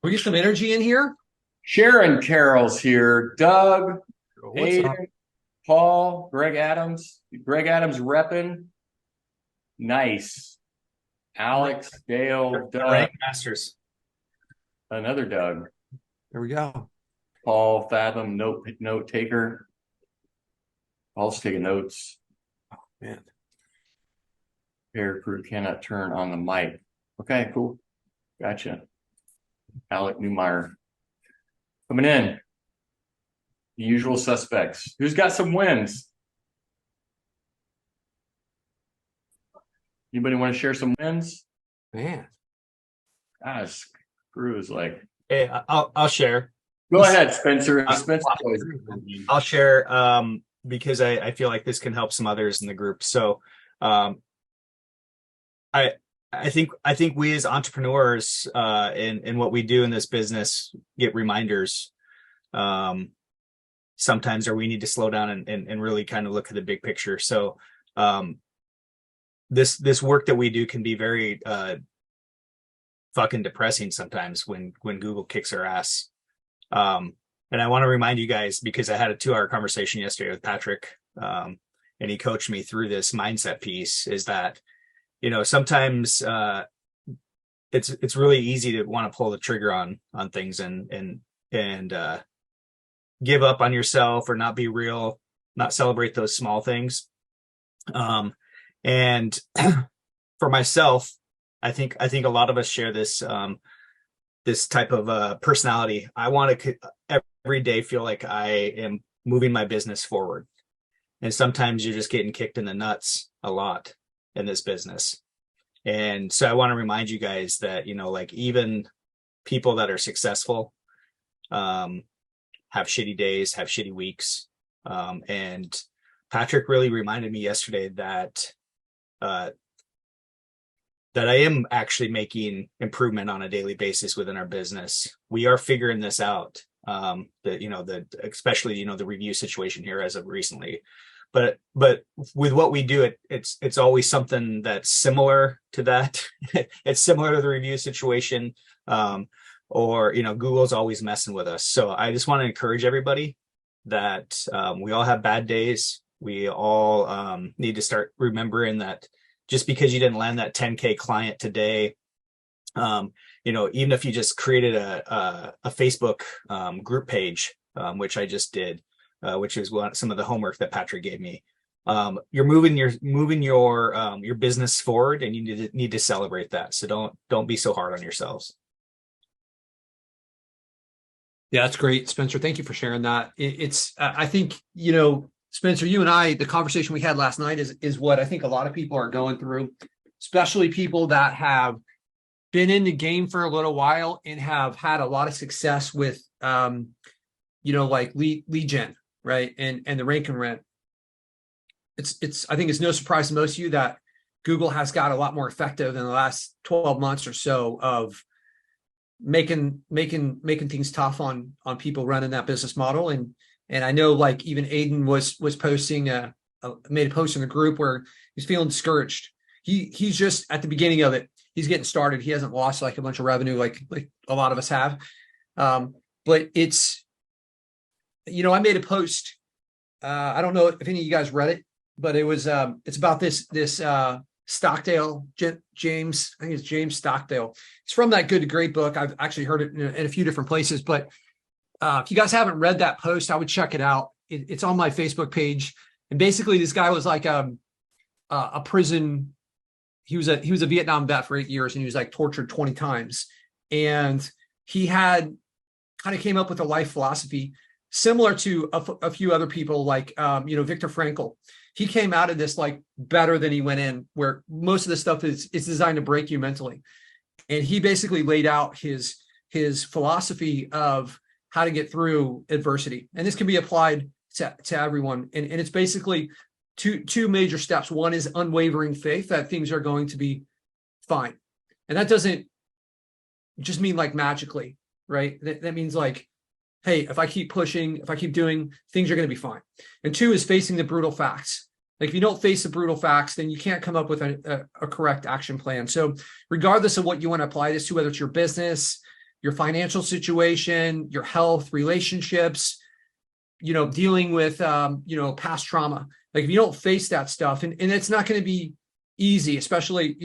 We get some energy in here. Sharon Carroll's here. Doug, What's up? Aiden, Paul, Greg Adams. Greg Adams repping. Nice. Alex, Dale, The Doug, rank masters. another Doug. There we go. Paul, Fathom, note taker. Paul's taking notes. Man. Pair crew cannot turn on the mic. Okay, cool. Gotcha. Alec Newmeyer coming in. The usual suspects. Who's got some wins? Anybody want to share some wins? Man. Gosh, crew is like. Hey, I'll share. Go ahead, Spencer. Spencer. I'll share because I feel like this can help some others in the group. So I think we as entrepreneurs in what we do in this business get reminders sometimes, or we need to slow down and really kind of look at the big picture. So this work that we do can be very fucking depressing sometimes when Google kicks our ass. And I want to remind you guys, because I had a 2-hour conversation yesterday with Patrick, and he coached me through this mindset piece, is that, sometimes it's really easy to want to pull the trigger on things and give up on yourself, or not be real, not celebrate those small things. And for myself, I think a lot of us share this this type of personality. I want to every day feel like I am moving my business forward. And sometimes you're just getting kicked in the nuts a lot in this business. And so I want to remind you guys that, like, even people that are successful have shitty days, have shitty weeks. And Patrick really reminded me yesterday that that I am actually making improvement on a daily basis within our business. We are figuring this out. Especially the review situation here as of recently, but with what we do, it's always something that's similar to that. It's similar to the review situation, or Google's always messing with us. So I just want to encourage everybody that we all have bad days. We all need to start remembering that just because you didn't land that 10K client today, even if you just created a Facebook group page, which I just did, which is some of the homework that Patrick gave me. You're moving your business forward, and you need to celebrate that. So don't be so hard on yourselves. Yeah, that's great, Spencer. Thank you for sharing that. I think, Spencer, you and I, the conversation we had last night is what I think a lot of people are going through, especially people that have been in the game for a little while and have had a lot of success with, like lead gen, right? And the rank and rent. I think it's no surprise to most of you that Google has got a lot more effective in the last 12 months or so of making things tough on people running that business model. And I know, like, even Aiden was posting made a post in the group where he's feeling discouraged. He's just at the beginning of it. He's getting started. He hasn't lost like a bunch of revenue like a lot of us have. But it's, I made a post. I don't know if any of you guys read it, but it was it's about this Stockdale, James. I think it's James Stockdale. It's from that Good to Great book. I've actually heard it in a few different places, but if you guys haven't read that post, I would check it out. It's on my Facebook page. And basically, this guy was like a prison. He was a Vietnam vet for 8 years, and he was like tortured 20 times. And he had kind of came up with a life philosophy similar to a few other people, like Viktor Frankl. He came out of this like better than he went in, where most of the stuff is designed to break you mentally. And he basically laid out his philosophy of how to get through adversity. And this can be applied to everyone. And it's basically two major steps. One is unwavering faith that things are going to be fine. And that doesn't just mean like magically, right? That means like, hey, if I keep pushing, if I keep doing, things are going to be fine. And 2 is facing the brutal facts. Like, if you don't face the brutal facts, then you can't come up with a correct action plan. So regardless of what you want to apply this to, whether it's your business, your financial situation, your health, relationships, dealing with, past trauma. Like if you don't face that stuff, and it's not going to be easy, especially,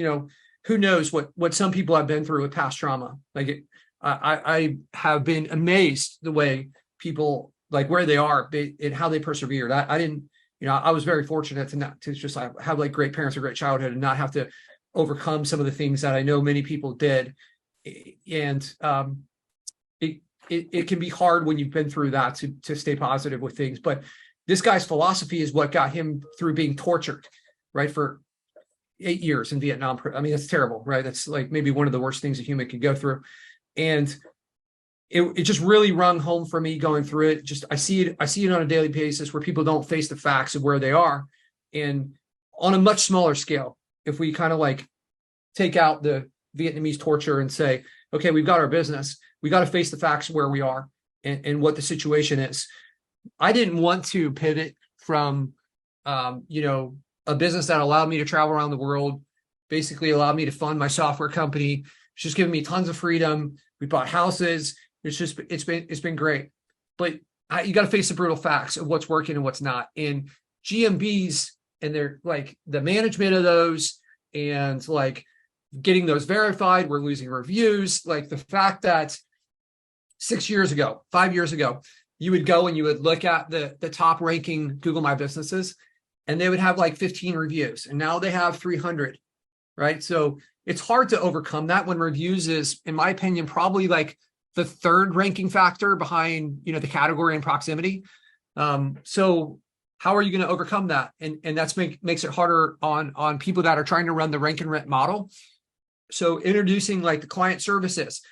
who knows what some people have been through with past trauma. Like I have been amazed the way people, like where they are and how they persevered. I didn't, I was very fortunate to just have like great parents, a great childhood, and not have to overcome some of the things that I know many people did. And it can be hard when you've been through that to stay positive with things. But this guy's philosophy is what got him through being tortured, right, for 8 years in Vietnam. I mean, that's terrible, right? That's like maybe one of the worst things a human can go through. And it just really rung home for me going through it. Just I see it on a daily basis where people don't face the facts of where they are. And on a much smaller scale, if we kind of like take out the Vietnamese torture and say, okay, we've got our business, we got to face the facts of where we are and what the situation is. I didn't want to pivot from, a business that allowed me to travel around the world, basically allowed me to fund my software company. It's just given me tons of freedom. We bought houses. It's been great, but you got to face the brutal facts of what's working and what's not. And GMBs and they're like the management of those and like getting those verified, we're losing reviews. Like the fact that 5 years ago, you would go and you would look at the top ranking Google My Businesses and they would have like 15 reviews and now they have 300, right? So it's hard to overcome that when reviews is, in my opinion, probably like the third ranking factor behind, the category and proximity. So how are you going to overcome that? And that's makes it harder on people that are trying to run the rank and rent model. So introducing like the client services,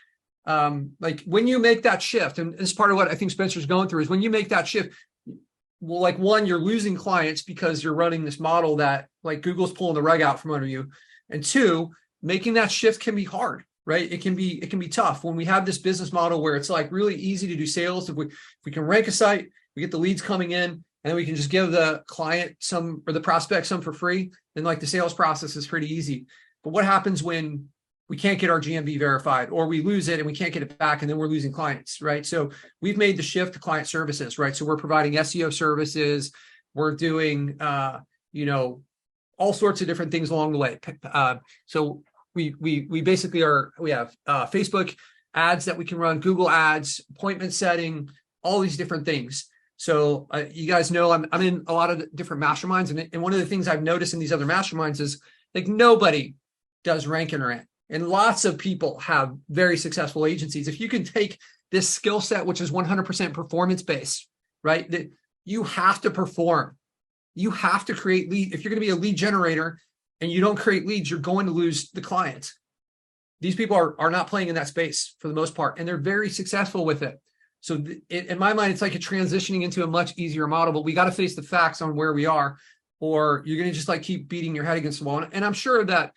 like when you make that shift, and this is part of what I think Spencer's going through, is when you make that shift, well, like one, you're losing clients because you're running this model that like Google's pulling the rug out from under you. And two, making that shift can be hard, right? It can be tough when we have this business model where it's like really easy to do sales. If we can rank a site, we get the leads coming in, and then we can just give the client some or the prospect some for free. And like the sales process is pretty easy. But what happens when we can't get our GMV verified or we lose it and we can't get it back and then we're losing clients, right? So we've made the shift to client services, right? So we're providing SEO services. We're doing, all sorts of different things along the way. So we basically we have Facebook ads that we can run, Google ads, appointment setting, all these different things. So you guys know I'm in a lot of different masterminds. And one of the things I've noticed in these other masterminds is like nobody does rank and rent. And lots of people have very successful agencies. If you can take this skill set, which is 100% performance-based, right? That you have to perform. You have to create lead. If you're going to be a lead generator and you don't create leads, you're going to lose the clients. These people are not playing in that space for the most part, and they're very successful with it. So in my mind, it's like a transitioning into a much easier model, but we got to face the facts on where we are, or you're going to just like keep beating your head against the wall. And I'm sure that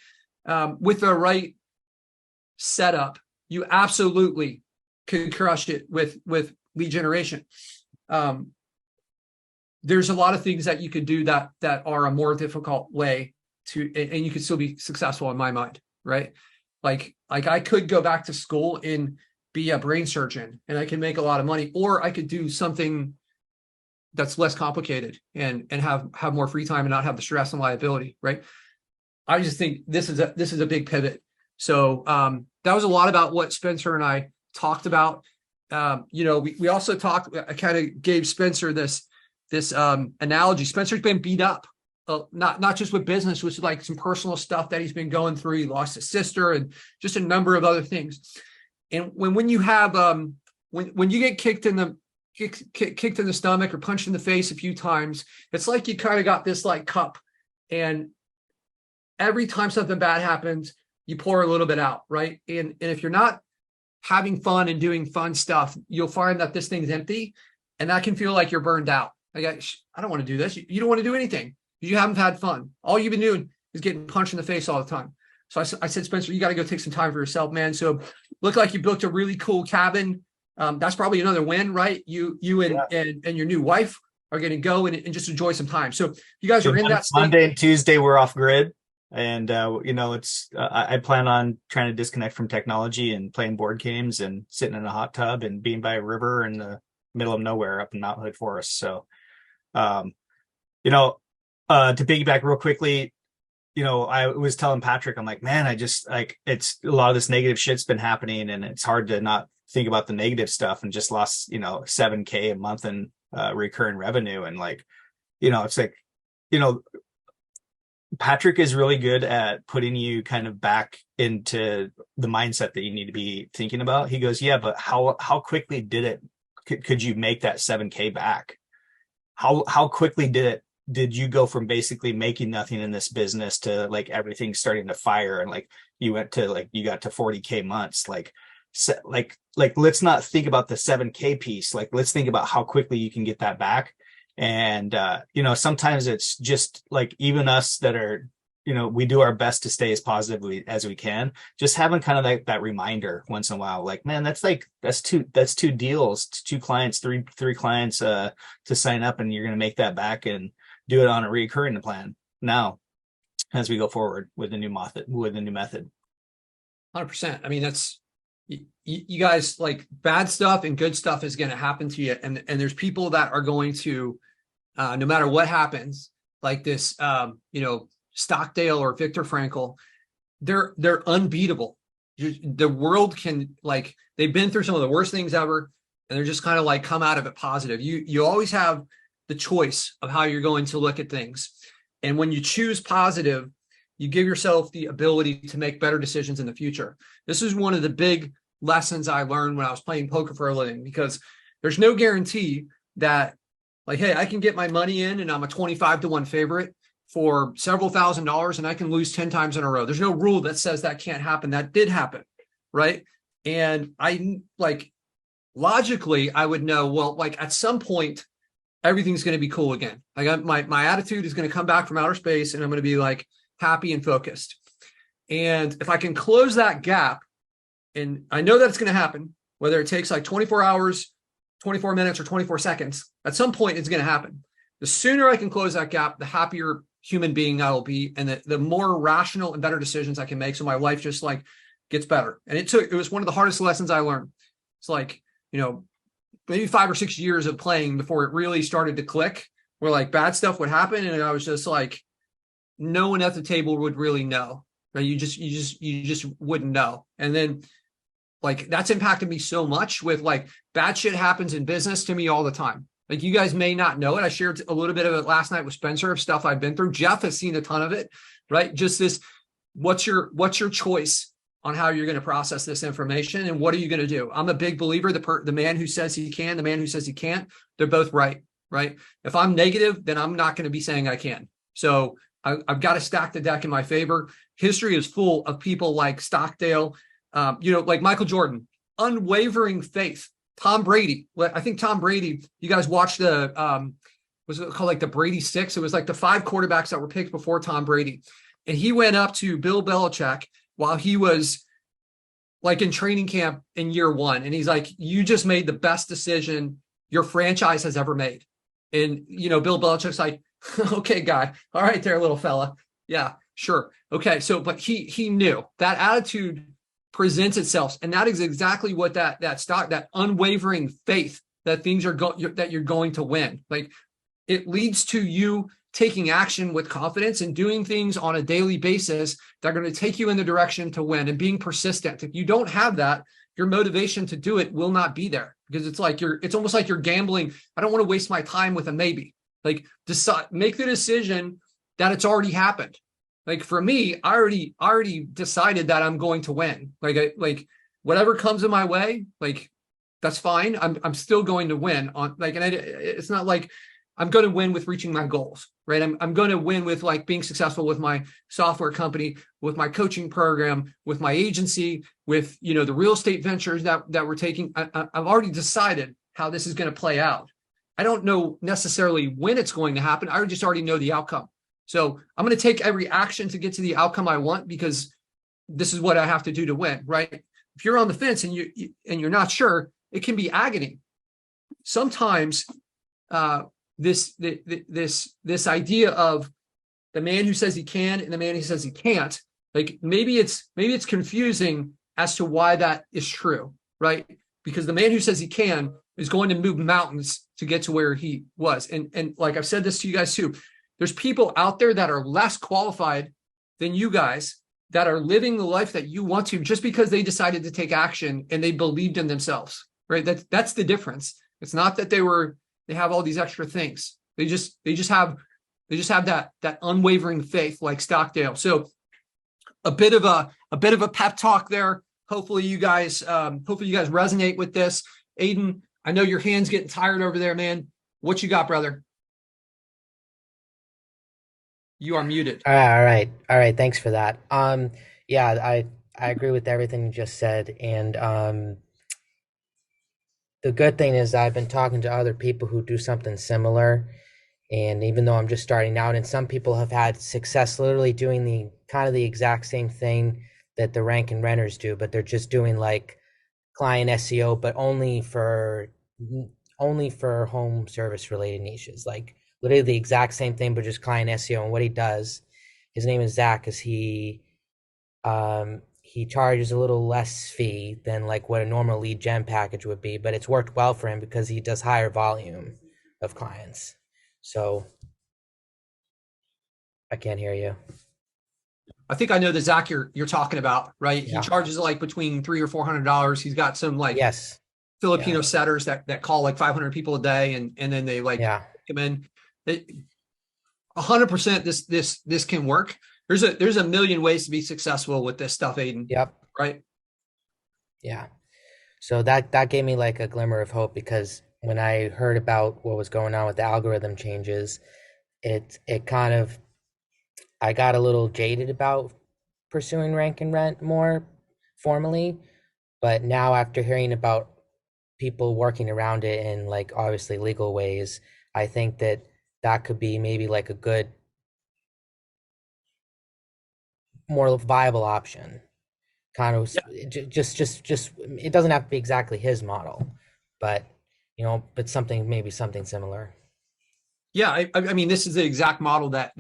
with the right setup, you absolutely could crush it with lead generation. There's a lot of things that you could do that are a more difficult way to, and you could still be successful in my mind, right? Like I could go back to school and be a brain surgeon and I can make a lot of money, or I could do something that's less complicated and have more free time and not have the stress and liability, right? I just think this is a big pivot. So that was a lot about what Spencer and I talked about. We also talked, I kind of gave Spencer this analogy. Spencer's been beat up, not just with business, with like some personal stuff that he's been going through. He lost his sister and just a number of other things. And when you have when you get kicked in the stomach or punched in the face a few times, it's like you kind of got this like cup, and every time something bad happens, you pour a little bit out, right? And if you're not having fun and doing fun stuff, you'll find that this thing's empty, and that can feel like you're burned out. Like, I don't want to do this. You don't want to do anything. You haven't had fun. All you've been doing is getting punched in the face all the time. So I said, Spencer, you got to go take some time for yourself, man. So look like you booked a really cool cabin. That's probably another win, right? You and your new wife are going to go and just enjoy some time. So you guys are in that state. Monday and Tuesday, we're off grid. And it's I plan on trying to disconnect from technology and playing board games and sitting in a hot tub and being by a river in the middle of nowhere up in Mount Hood Forest. So, um, to piggyback real quickly, I was telling Patrick, I'm like, man, I just like, it's a lot of this negative shit's been happening, and it's hard to not think about the negative stuff, and just lost, $7K a month in recurring revenue. And like, it's like, you know, Patrick is really good at putting you kind of back into the mindset that you need to be thinking about. He goes, yeah, but how quickly could you make that 7K back? How quickly did you go from basically making nothing in this business to like everything starting to fire, and like you got to 40K months? Like let's not think about the 7K piece. Like, let's think about how quickly you can get that back. And sometimes it's just like, even us that are, we do our best to stay as positive as we can, just having kind of like that reminder once in a while, like, man, that's two deals, two clients, three clients to sign up, and you're going to make that back and do it on a recurring plan now as we go forward with the new method. 100%. I mean, that's, you guys, like, bad stuff and good stuff is going to happen to you. And there's people that are going to, no matter what happens, like this, Stockdale or Viktor Frankl, they're unbeatable. The world can, like, they've been through some of the worst things ever, and they're just kind of like come out of it positive. You always have the choice of how you're going to look at things. And when you choose positive, you give yourself the ability to make better decisions in the future. This is one of the big lessons I learned when I was playing poker for a living, because there's no guarantee that, like, hey, I can get my money in and I'm a 25-1 favorite for several $1,000s and I can lose 10 times in a row. There's no rule that says that can't happen. That did happen, right? And I, like, logically, I would know, well, like, at some point, everything's going to be cool again. Like, my attitude is going to come back from outer space, and I'm going to be like happy and focused. And if I can close that gap, and I know that it's going to happen, whether it takes like 24 hours, 24 minutes, or 24 seconds, at some point it's going to happen. The sooner I can close that gap, the happier human being I will be, and the more rational and better decisions I can make. So my life just like gets better. And it was one of the hardest lessons I learned. It's like, maybe 5 or 6 years of playing before it really started to click, where like bad stuff would happen. And I was just like, no one at the table would really know. Right? You just wouldn't know. And then, like, that's impacted me so much with, like, bad shit happens in business to me all the time. Like, you guys may not know it. I shared a little bit of it last night with Spencer, of stuff I've been through. Jeff has seen a ton of it, right? Just this, what's your choice on how you're going to process this information, and what are you going to do? I'm a big believer, the man who says he can, the man who says he can't, they're both right? If I'm negative, then I'm not going to be saying I can. So I've got to stack the deck in my favor. History is full of people like Stockdale, like Michael Jordan, unwavering faith. Tom Brady. I think Tom Brady, you guys watched was it called like the Brady Six? It was like the 5 quarterbacks that were picked before Tom Brady. And he went up to Bill Belichick while he was like in training camp in year 1. And he's like, you just made the best decision your franchise has ever made. And, Bill Belichick's like, okay, guy. All right there, little fella. Yeah, sure. Okay. So, but he knew that attitude presents itself. And that is exactly what that unwavering faith that things that you're going to win. Like, it leads to you taking action with confidence and doing things on a daily basis that are going to take you in the direction to win, and being persistent. If you don't have that, your motivation to do it will not be there, because it's almost like you're gambling. I don't want to waste my time with a maybe. Like, make the decision that it's already happened. Like, for me, I already decided that I'm going to win. Like whatever comes in my way, like, that's fine. I'm still going to win on, like, and it's not like I'm going to win with reaching my goals, right? I'm going to win with, like, being successful with my software company, with my coaching program, with my agency, with, the real estate ventures that we're taking. I've already decided how this is going to play out. I don't know necessarily when it's going to happen. I just already know the outcome. So I'm going to take every action to get to the outcome I want, because this is what I have to do to win, right? If you're on the fence and you're not sure, it can be agony. Sometimes this idea of the man who says he can and the man who says he can't. Like maybe it's confusing as to why that is true, right? Because the man who says he can is going to move mountains to get to where he was. And like I've said this to you guys too, there's people out there that are less qualified than you guys that are living the life that you want to just because they decided to take action and they believed in themselves, right? That's the difference. It's not that they have all these extra things. They just have that unwavering faith like Stockdale. So a bit of a pep talk there. Hopefully you guys resonate with this. Aiden, I know your hand's getting tired over there, man. What you got, brother? You are muted. All right. Thanks for that. Yeah, I agree with everything you just said. And the good thing is I've been talking to other people who do something similar. And even though I'm just starting out, and some people have had success literally doing the kind of the exact same thing that the rank and renters do, but they're just doing like client SEO, but only for home service related niches, like literally the exact same thing, but just client SEO. And what he does, his name is Zach, is he charges a little less fee than like what a normal lead gen package would be, but it's worked well for him because he does higher volume of clients. So I can't hear you. I think I know the Zach you're talking about, right? Yeah. He charges like between $300 or $400. He's got some like Yes. Filipino setters that call like 500 people a day, and then they like come in. 100% this can work. There's a million ways to be successful with this stuff, Aiden. Yep. Right. Yeah. So that gave me like a glimmer of hope, because when I heard about what was going on with the algorithm changes, it kind of, I got a little jaded about pursuing rank and rent more formally. But now, after hearing about people working around it in like obviously legal ways, I think that could be maybe like a good, more viable option. Kind of just it doesn't have to be exactly his model, but but something similar. Yeah, I mean, this is the exact model that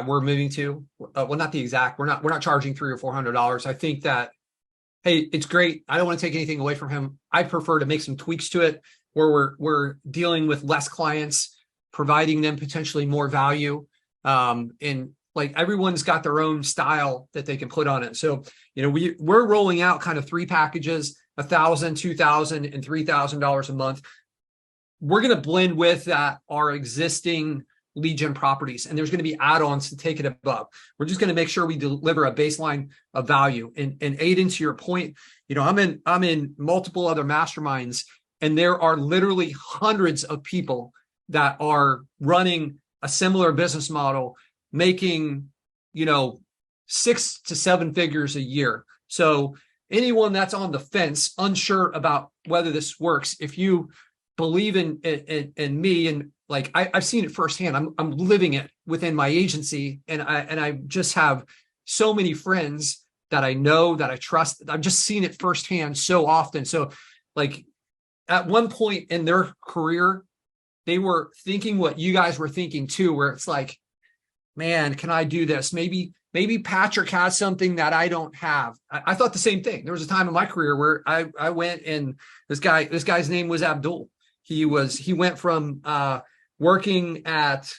we're moving to. Well, not the exact. We're not charging $300 or $400. I think that, hey, it's great. I don't want to take anything away from him. I prefer to make some tweaks to it where we're dealing with less clients, providing them potentially more value, and like everyone's got their own style that they can put on it. So we're rolling out kind of 3 packages: $1,000, $2,000, and $3,000 a month. We're going to blend with our existing lead gen properties, and there's going to be add-ons to take it above. We're just going to make sure we deliver a baseline of value. And Aiden, to your point, I'm in multiple other masterminds, and there are literally hundreds of people that are running a similar business model, making 6 to 7 figures a year. So anyone that's on the fence, unsure about whether this works, if you believe in me, and like I've seen it firsthand. I'm living it within my agency, and I just have so many friends that I know, that I trust. I've just seen it firsthand so often. So like at one point in their career, they were thinking what you guys were thinking too, where it's like, man, can I do this? Maybe Patrick has something that I don't have. I thought the same thing. There was a time in my career where I went, and this guy's name was Abdul. He went from working at,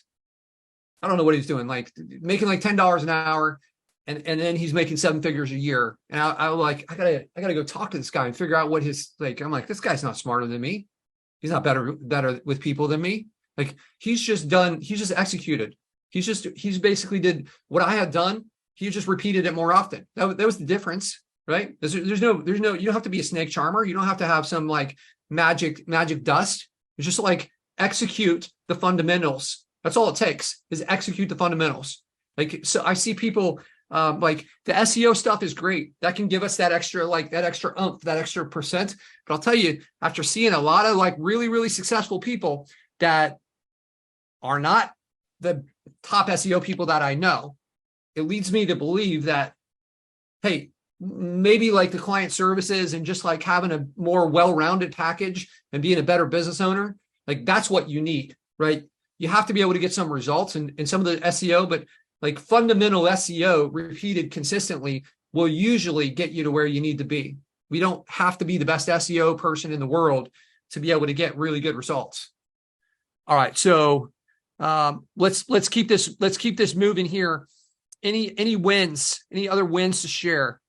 I don't know what he was doing, like making like $10 an hour, and then he's making 7 figures a year. And I was like, I gotta go talk to this guy and figure out what his, like, I'm like, this guy's not smarter than me. He's not better with people than me. Like he's just executed. He's basically did what I had done. He just repeated it more often. That was the difference, right? There's no, you don't have to be a snake charmer. You don't have to have some like magic dust. It's just like execute the fundamentals. That's all it takes, is execute the fundamentals. Like, so I see people like the SEO stuff is great. That can give us that extra oomph, that extra percent. But I'll tell you, after seeing a lot of like really, really successful people that are not the top SEO people that I know, it leads me to believe that, hey, maybe like the client services and just like having a more well-rounded package and being a better business owner, like that's what you need, right? You have to be able to get some results and some of the SEO, but like fundamental SEO repeated consistently will usually get you to where you need to be. We don't have to be the best SEO person in the world to be able to get really good results. All right, so let's keep this moving here. Any wins? Any other wins to share?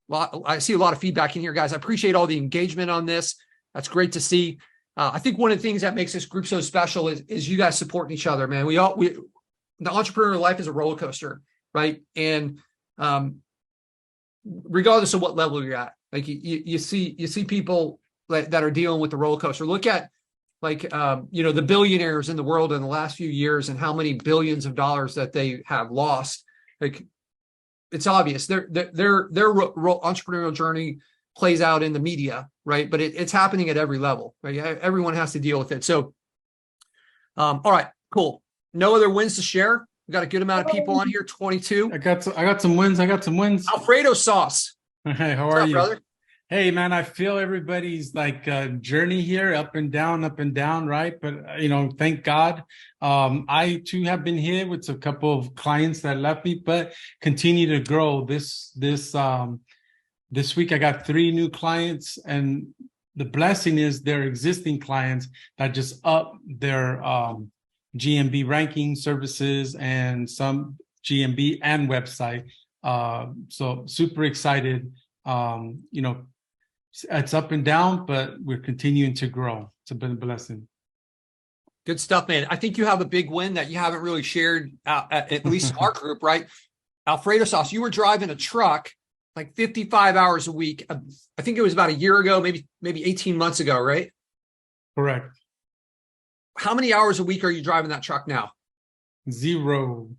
Well, I see a lot of feedback in here, guys. I appreciate all the engagement on this. That's great to see. I think one of the things that makes this group so special is you guys supporting each other, man. The entrepreneurial life is a roller coaster, right? And regardless of what level you're at, like you see people that are dealing with the roller coaster. Look at the billionaires in the world in the last few years and how many billions of dollars that they have lost. Like, it's obvious their entrepreneurial journey plays out in the media, right? But it's happening at every level, right? Everyone has to deal with it. So, all right, cool. No other wins to share. We got a good amount of people on here. 22. I got some wins. Alfredo sauce. Hey, how What's are up, you, brother? Hey, man, I feel everybody's journey here, up and down, right? But thank God. I too have been hit with a couple of clients that left me, but continue to grow. This week I got 3 new clients, and the blessing is they're existing clients that just up their GMB ranking services and some GMB and website. So super excited. It's up and down, but we're continuing to grow. It's been a blessing. Good stuff, man. I think you have a big win that you haven't really shared, at least in our group, right? Alfredo sauce, you were driving a truck like 55 hours a week. I think it was about a year ago, maybe 18 months ago, right? Correct. How many hours a week are you driving that truck now? Zero.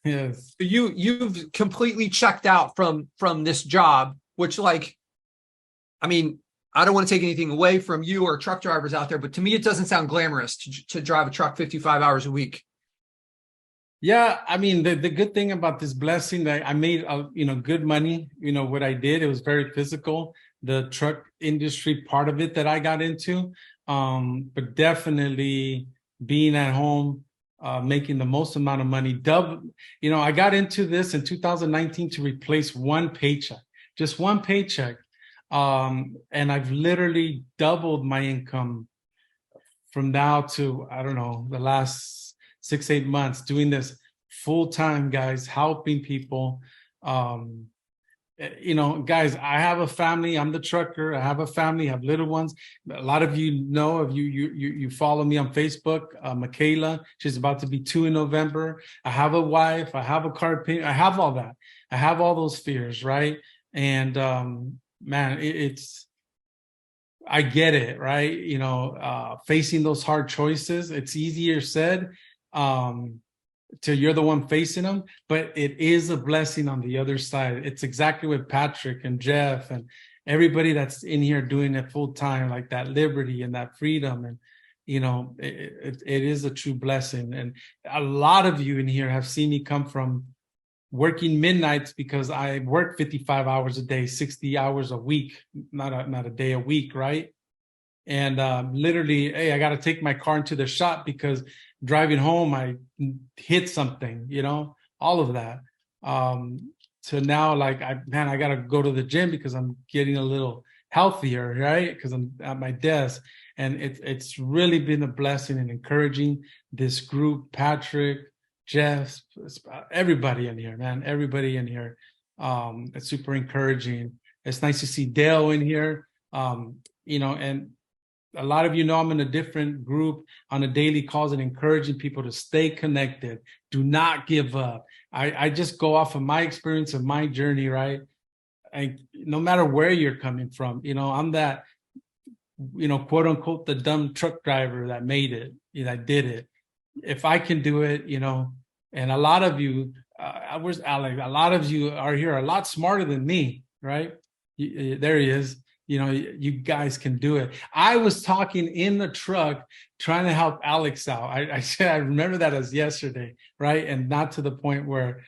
Yes. So you've completely checked out from this job, which, like, I mean, I don't want to take anything away from you or truck drivers out there, but to me, it doesn't sound glamorous to drive a truck 55 hours a week. Yeah, I mean, the good thing about this blessing that I made, good money. What I did, it was very physical. The truck industry part of it that I got into, but definitely being at home, making the most amount of money. I got into this in 2019 to replace one paycheck, just one paycheck. And I've literally doubled my income from now to, I don't know, the last 6-8 months doing this full time, guys, helping people. Guys, I have a family. I'm the trucker. I have a family, I have little ones. A lot of you know, if you follow me on Facebook, Michaela, she's about to be 2 in November. I have a wife. I have a car payment. I have all that. I have all those fears, right? And man, I get it, right? Facing those hard choices, it's easier said till you're the one facing them, but it is a blessing on the other side. It's exactly what Patrick and Jeff and everybody that's in here doing it full time, like that liberty and that freedom. And, it is a true blessing. And a lot of you in here have seen me come from working midnights because I work 55 hours a day, 60 hours a week, not a day a week, right? And literally, hey, I got to take my car into the shop because driving home, I hit something, all of that. So now, I got to go to the gym because I'm getting a little healthier, right? Because I'm at my desk. And it's really been a blessing and encouraging this group, Patrick, Jeff, everybody in here, man, everybody in here. It's super encouraging. It's nice to see Dale in here, and a lot of I'm in a different group on a daily calls and encouraging people to stay connected. Do not give up. I just go off of my experience of my journey, right? And no matter where you're coming from, I'm that, quote unquote, the dumb truck driver that made it, that did it. If I can do it, and a lot of you, where's Alex? A lot of you are here a lot smarter than me, right? There he is. You guys can do it. I was talking in the truck trying to help Alex out. I said, I remember that as yesterday, right? And not to the point where,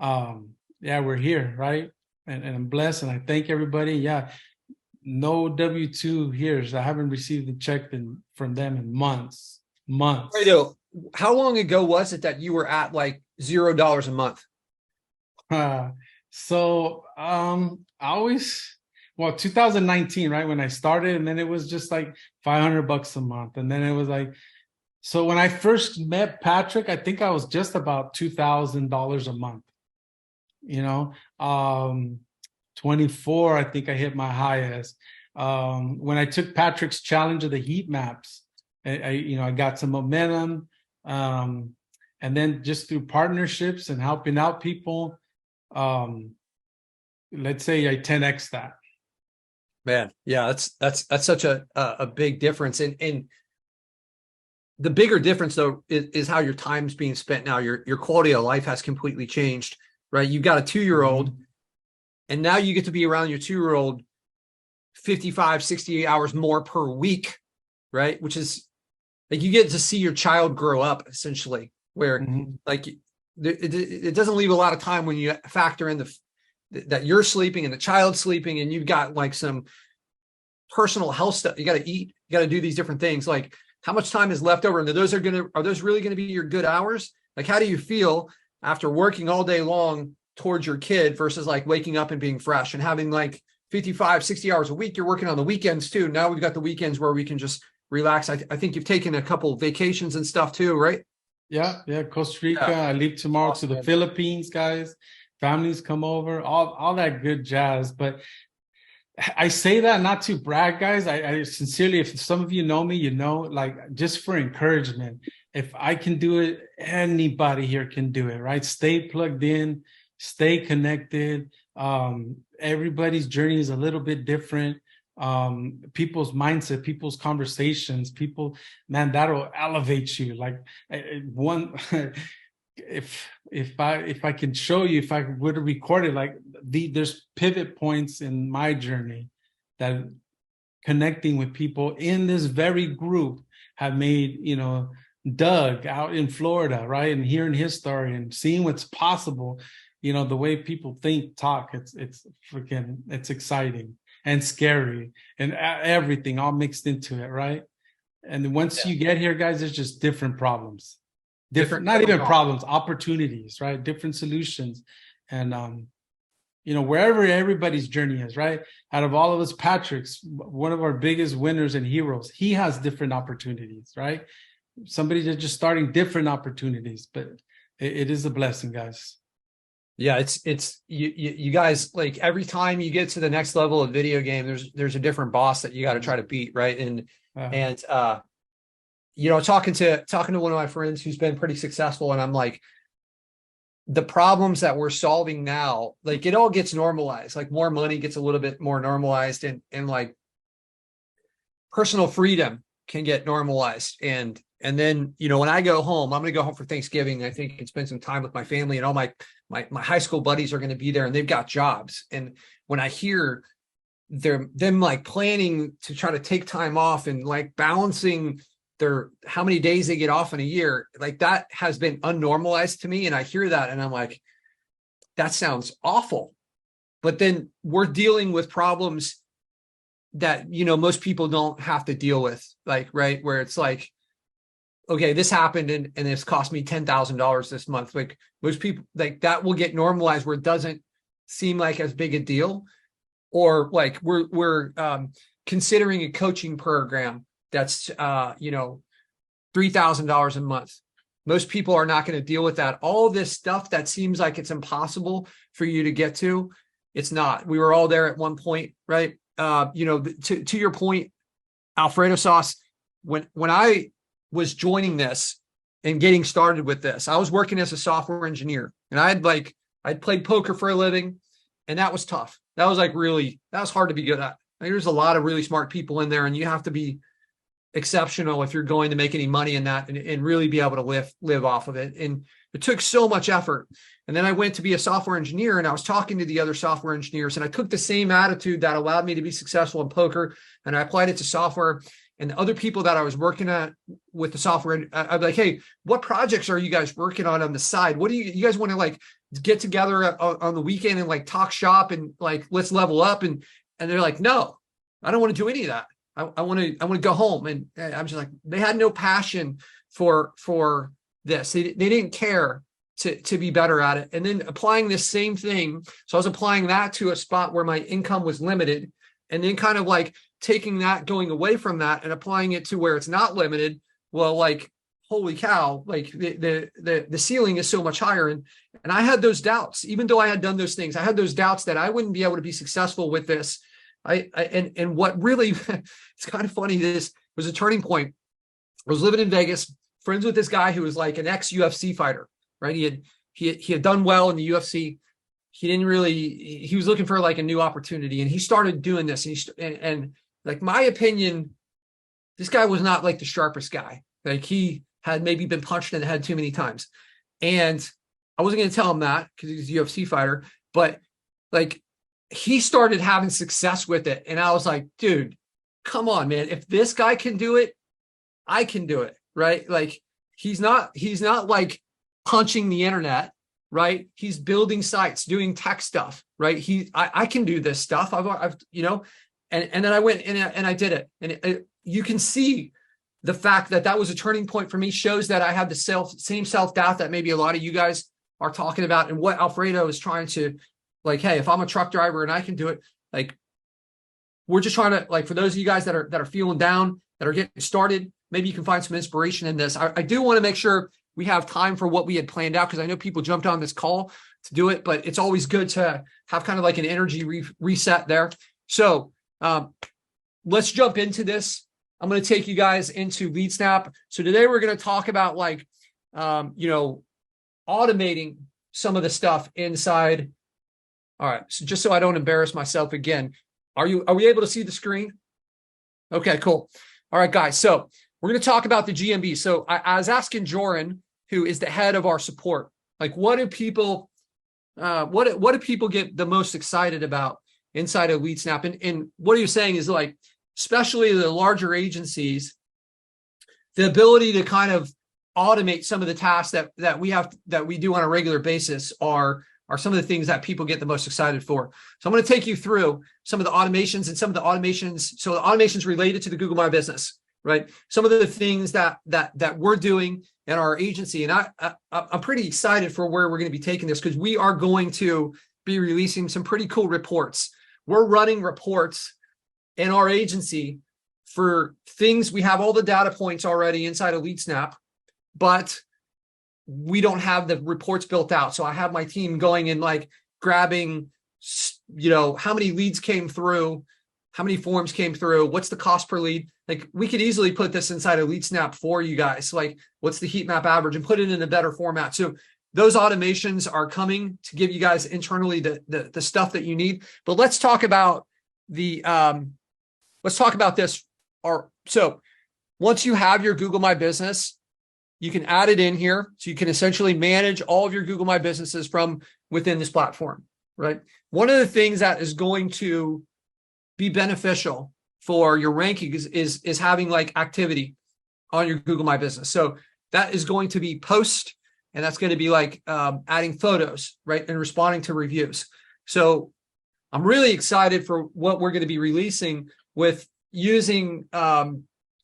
we're here, right? And I'm blessed, and I thank everybody. Yeah, no W-2 here. So I haven't received a check from them in months. months. Fredo, how long ago was it that you were at like $0 a month? I always, well, 2019, right? When I started, and then it was just like $500 a month. And then it was like, so when I first met Patrick, I think I was just about $2,000 a month, you know, 24, I think I hit my highest. When I took Patrick's challenge of the heat maps, I got some momentum. And then just through partnerships and helping out people, let's say I 10x that. Man, yeah, that's such a big difference. And the bigger difference though is how your time's being spent now. Your quality of life has completely changed, right? You've got a 2-year-old, and now you get to be around your 2-year-old 55, 68 hours more per week, right? Which is like you get to see your child grow up essentially, where like it doesn't leave a lot of time when you factor in that you're sleeping and the child's sleeping, and you've got like some personal health stuff. You got to eat, you got to do these different things. Like how much time is left over? And are those really going to be your good hours? Like, how do you feel after working all day long towards your kid versus like waking up and being fresh and having like 55, 60 hours a week? You're working on the weekends too. Now we've got the weekends where we can just relax. I think you've taken a couple vacations and stuff too, right? Yeah. Costa Rica. Yeah. I leave tomorrow to the Philippines, guys. Families come over, all that good jazz. But I say that not to brag, guys. I sincerely, if some of you know me, you know, like just for encouragement. If I can do it, anybody here can do it, right? Stay plugged in, stay connected. Everybody's journey is a little bit different. People's mindset, people's conversations, man, that'll elevate you. Like one, if I can show you, if I were to record it, like there's pivot points in my journey that connecting with people in this very group have made, Doug out in Florida, right? And hearing his story and seeing what's possible, the way people think, talk, it's exciting and scary and everything all mixed into it, right? And once you get here, guys, there's just different problems. Not even problems, opportunities, right? Different solutions. And, wherever everybody's journey is, right? Out of all of us, Patrick's one of our biggest winners and heroes. He has different opportunities, right? Somebody that's just starting different opportunities, but it is a blessing, guys. Yeah, it's you guys, like every time you get to the next level of video game, there's a different boss that you got to try to beat, right? And talking to one of my friends who's been pretty successful, and I'm like, the problems that we're solving now, like it all gets normalized, like more money gets a little bit more normalized, and like personal freedom can get normalized. And then, when I go home, I'm going to go home for Thanksgiving, I think, and spend some time with my family, and all my high school buddies are going to be there, and they've got jobs. And when I hear them like planning to try to take time off and like balancing how many days they get off in a year, like that has been unnormalized to me. And I hear that and I'm like, that sounds awful. But then we're dealing with problems that, most people don't have to deal with, like, right, where it's like, okay, this happened and it's cost me $10,000 this month. Like most people, like that will get normalized where it doesn't seem like as big a deal. Or like we're considering a coaching program that's $3,000 a month. Most people are not going to deal with that. All this stuff that seems like it's impossible for you to get to, it's not. We were all there at one point, right? To your point, Alfredo sauce, when I was joining this and getting started with this, I was working as a software engineer, and I'd played poker for a living, and that was tough. That was that was hard to be good at. There's a lot of really smart people in there, and you have to be exceptional if you're going to make any money in that and really be able to live off of it. And it took so much effort. And then I went to be a software engineer, and I was talking to the other software engineers, and I took the same attitude that allowed me to be successful in poker, and I applied it to software. And the other people that I was working at with the software, I'd be like, hey, what projects are you guys working on the side? What do you guys want to like get together on the weekend and like talk shop and like, let's level up? And they're like, no, I don't want to do any of that. I want to go home. And I'm just like, they had no passion for this. They didn't care to be better at it. And then applying this same thing. So I was applying that to a spot where my income was limited, and then kind of like taking that, going away from that and applying it to where it's not limited. Well, like, holy cow, like the ceiling is so much higher. And I had those doubts, even though I had done those things, I had those doubts that I wouldn't be able to be successful with this. And what really, it's kind of funny, this was a turning point. I was living in Vegas, friends with this guy who was like an ex-UFC fighter, right? He had done well in the UFC. He was looking for like a new opportunity, and he started doing this. And like, my opinion, this guy was not like the sharpest guy. Like, he had maybe been punched in the head too many times. And I wasn't going to tell him that because he's a UFC fighter, but like, he started having success with it. And I was like, dude, come on, man. If this guy can do it, I can do it. Right. Like, he's not like punching the internet, right? He's building sites, doing tech stuff, right? I can do this stuff. I've and then I went and I did it. And you can see the fact that was a turning point for me, shows that I have the same self-doubt that maybe a lot of you guys are talking about, and what Alfredo is trying to, like, hey, if I'm a truck driver and I can do it, like, we're just trying to, like, for those of you guys that are feeling down, that are getting started, maybe you can find some inspiration in this. I do want to make sure we have time for what we had planned out, because I know people jumped on this call to do it, but it's always good to have kind of like an energy reset there. So let's jump into this. I'm going to take you guys into LeadSnap. So today we're going to talk about, like, automating some of the stuff inside. All right. So just so I don't embarrass myself again, are we able to see the screen? Okay, cool. All right, guys. So we're going to talk about the GMB. So I was asking Joran, who is the head of our support, like, what do people get the most excited about inside of LeadSnap? And what you're saying is, like, especially the larger agencies, the ability to kind of automate some of the tasks that we do on a regular basis are some of the things that people get the most excited for. So I'm going to take you through some of the automations and some of the automations. So the automations related to the Google My Business, right? Some of the things that we're doing in our agency. And I'm pretty excited for where we're going to be taking this, because we are going to be releasing some pretty cool reports. We're running reports in our agency for things. We have all the data points already inside of LeadSnap, but we don't have the reports built out. So I have my team going and, like, grabbing, how many leads came through, how many forms came through, what's the cost per lead. Like, we could easily put this inside of LeadSnap for you guys. Like, what's the heat map average, and put it in a better format. So those automations are coming to give you guys internally the stuff that you need. But let's talk about this. So once you have your Google My Business, you can add it in here. So you can essentially manage all of your Google My Businesses from within this platform, right? One of the things that is going to be beneficial for your rankings is having, like, activity on your Google My Business. So that is going to be post, and that's going to be like adding photos, right? And responding to reviews. So I'm really excited for what we're going to be releasing with using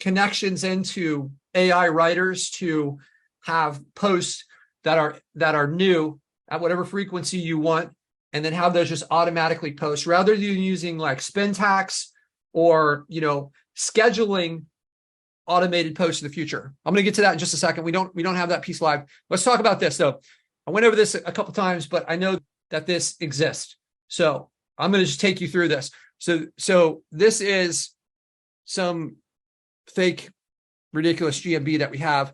connections into AI writers to have posts that are new at whatever frequency you want, and then have those just automatically post, rather than using like Spintax or scheduling automated posts in the future. I'm going to get to that in just a second. We don't have that piece live. Let's talk about this though. I went over this a couple times, but I know that this exists. So I'm going to just take you through this. So this is some fake, ridiculous GMB that we have.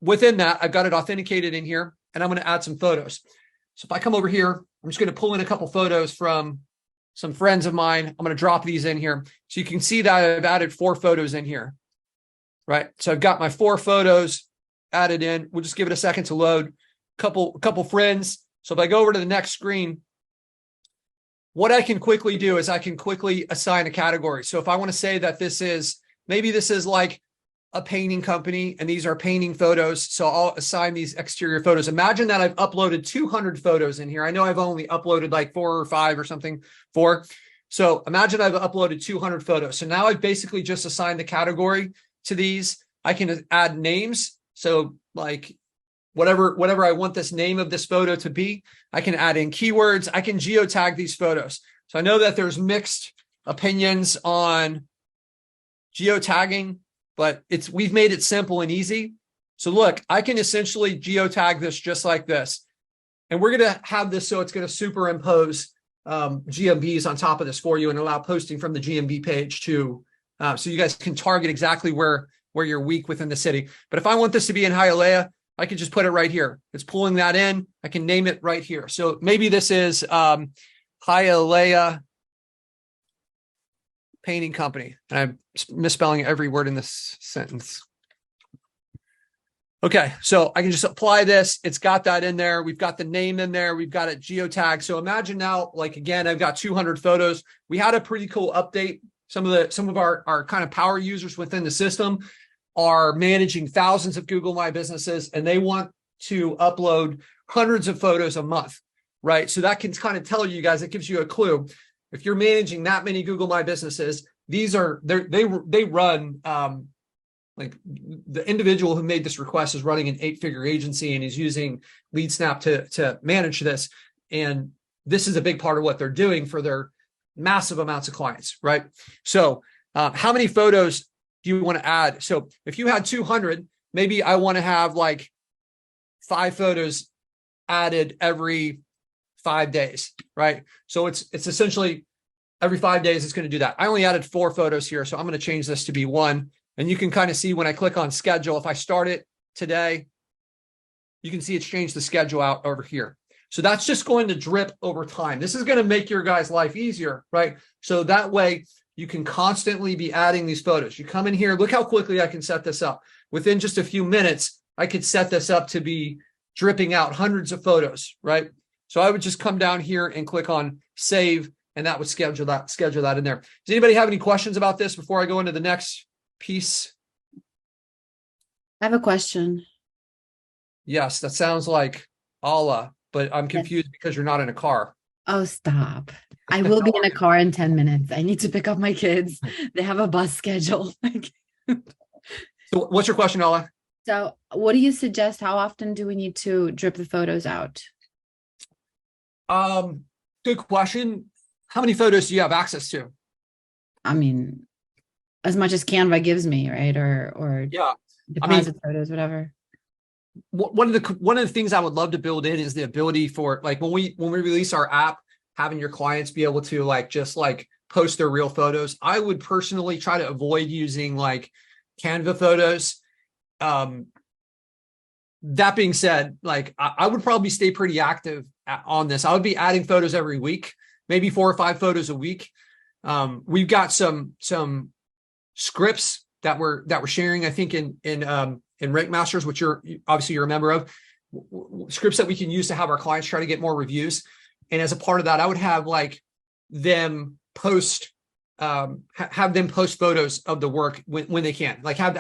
Within that, I've got it authenticated in here, and I'm going to add some photos. So if I come over here, I'm just going to pull in a couple photos from some friends of mine. I'm going to drop these in here. So you can see that I've added 4 photos in here, right? So I've got my 4 photos added in. We'll just give it a second to load. Couple friends. So if I go over to the next screen, what I can quickly do is I can quickly assign a category. So if I want to say that this is like a painting company, and these are painting photos, so I'll assign these exterior photos. Imagine that I've uploaded 200 photos in here. I know I've only uploaded like 4 or 5 or something, 4. So imagine I've uploaded 200 photos. So now I've basically just assigned the category to these. I can add names. So like whatever I want this name of this photo to be, I can add in keywords. I can geotag these photos. So I know that there's mixed opinions on geotagging, but we've made it simple and easy. So look, I can essentially geotag this just like this. And we're going to have this so it's going to superimpose GMBs on top of this for you and allow posting from the GMB page to, so you guys can target exactly where you're weak within the city. But if I want this to be in Hialeah, I can just put it right here. It's pulling that in. I can name it right here. So maybe this is Hialeah Painting Company. And I'm misspelling every word in this sentence. Okay, so I can just apply this. It's got that in there. We've got the name in there. We've got it geotagged. So imagine now, like, again, I've got 200 photos. We had a pretty cool update. Some of our kind of power users within the system are managing thousands of Google My Businesses, and they want to upload hundreds of photos a month, right? So that can kind of tell you guys, it gives you a clue. If you're managing that many Google My Businesses, they run, like the individual who made this request is running an 8-figure agency and he's using LeadSnap to manage this. And this is a big part of what they're doing for their massive amounts of clients, right? So how many photos do you want to add? So if you had 200, maybe I want to have like 5 photos added every 5 days, right? So it's essentially every 5 days it's going to do that. I only added 4 photos here, so I'm going to change this to be 1. And you can kind of see when I click on schedule, if I start it today, you can see it's changed the schedule out over here. So that's just going to drip over time. This is going to make your guys' life easier, right? So that way you can constantly be adding these photos. You come in here, look how quickly I can set this up. Within just a few minutes, I could set this up to be dripping out hundreds of photos, right? So I would just come down here and click on save, and that would schedule that in there. Does anybody have any questions about this before I go into the next piece? I have a question. Yes, that sounds like Allah, but I'm confused because you're not in a car. Oh, stop. I will be in a car in 10 minutes. I need to pick up my kids. They have a bus schedule. So what's your question, Allah? So what do you suggest? How often do we need to drip the photos out? Good question. How many photos do you have access to? I mean, as much as Canva gives me, right? Or Yeah, deposit photos, whatever. One of the things I would love to build in is the ability for, like, when we release our app, having your clients be able to just post their real photos. I would personally try to avoid using like Canva photos. That being said, I would probably stay pretty active on this. I would be adding photos every week, maybe 4 or 5 photos a week. We've got some scripts that we're sharing, I think, in Rank Masters, which you're a member of, scripts that we can use to have our clients try to get more reviews. And as a part of that, I would have them post photos of the work when they can, have